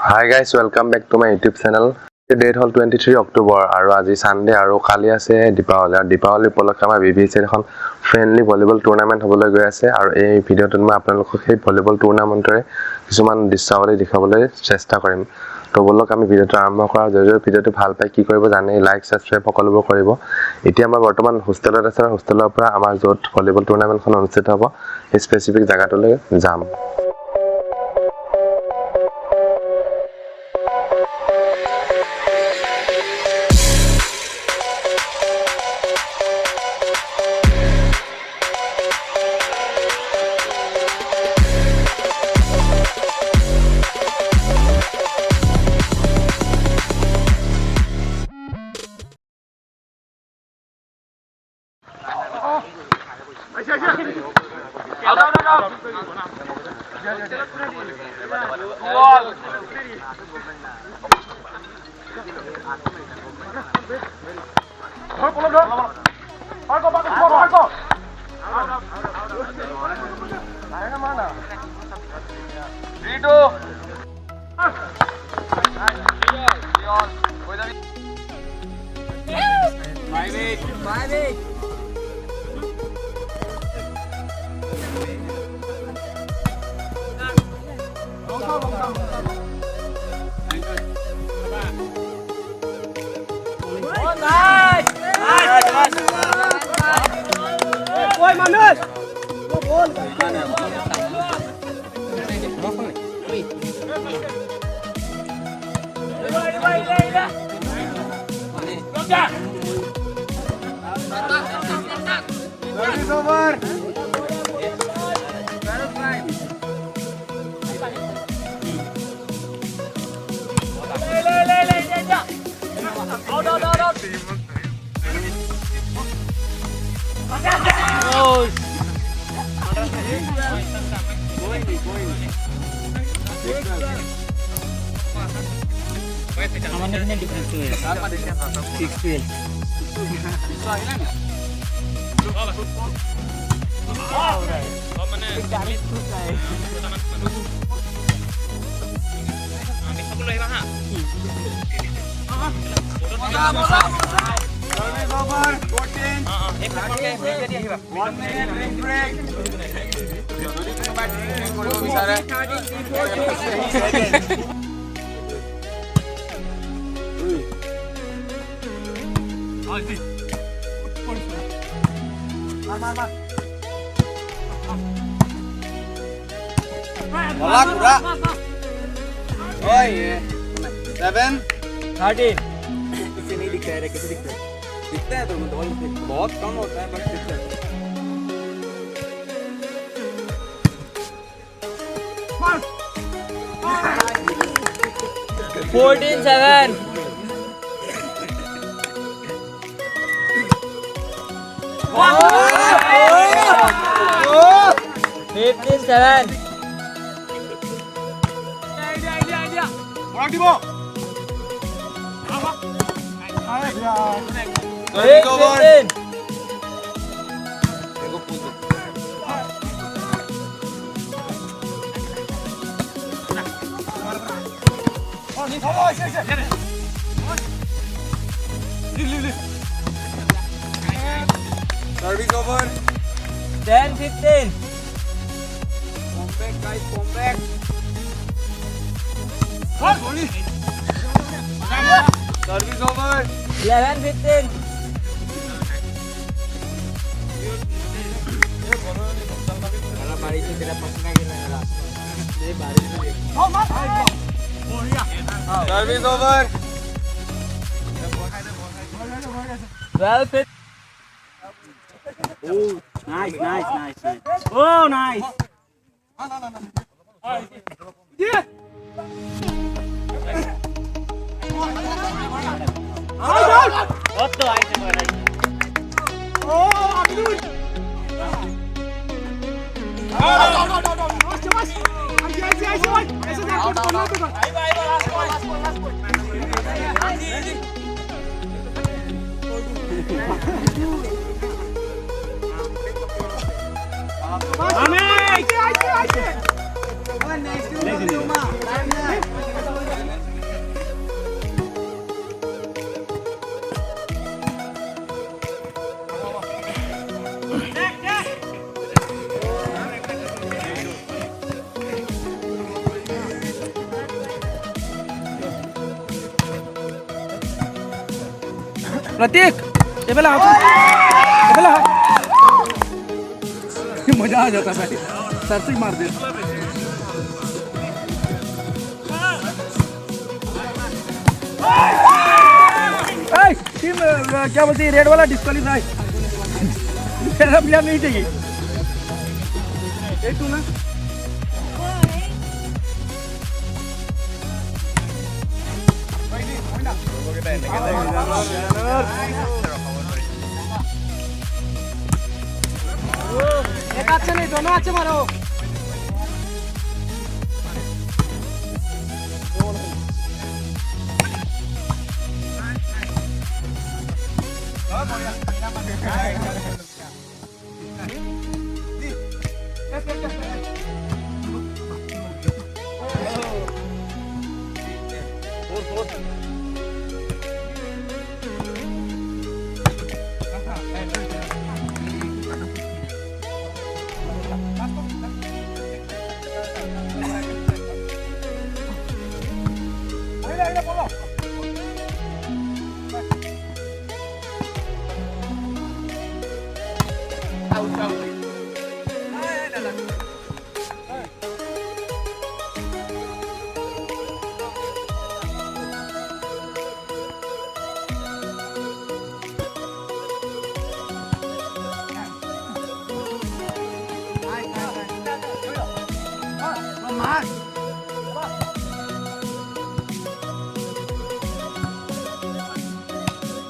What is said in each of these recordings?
Hi guys, welcome back to my YouTube channel. The date hol 23 October আৰু আজি Sunday আৰু কালি আছে দীপাৱলী আৰু দীপাৱলী উপলক্ষে আমাৰ BBCৰ এখন ফ্ৰেন্ডলি ভলিবল টুৰ্নামেন্ট হ'বলৈ গৈ আছে আৰু এই ভিডিঅ'টোত মই আপোনালোকক সেই ভলিবল টুৰ্নামেন্টৰে কিছুমান দৃশ্যাৱলী দেখাবলৈ চেষ্টা কৰিম। তো বলক আমি ভিডিঅ'টো আৰম্ভ কৰাৰ যদি ভিডিঅ'টো ভাল পায় কি কৰিব জানে লাইক সাবস্ক্ৰাইব সকলোবোৰ কৰিব। এতিয়া মই বৰ্তমান হোষ্টেলত আছো আৰু হোষ্টেলৰ পৰা আমাৰ য'ত ভলিবল টুৰ্নামেন্টখন অনুষ্ঠিত হ'ব এই স্পেসিফিক জায়গাটোলৈ যাম। इसे नहीं दिखता है कैसे दिखता है? दिखता है तो बहुत कम होता है बट दिखता है। 14-7 15-7 Service over. 10-15 Come back, guys. Come back. Service over. 11-15 Service over. 12-15 Oh, nice. Oh, nice. Yeah. What the item are you? Oh, Abdul. प्रतीक ये मजा आ जाता भाई सर से मार दे टीम क्या बोलती है रेड वाला डिस्क्वालीफाई तेरा प्लेयर नहीं चाहिए एक तू ना एक हाथ से नहीं दोनों हाथ से मारो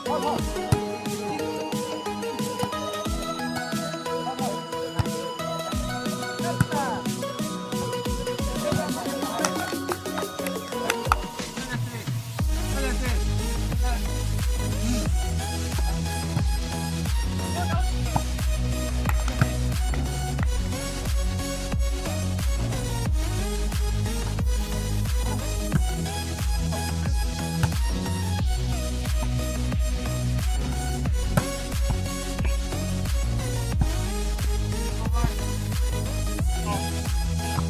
Come on.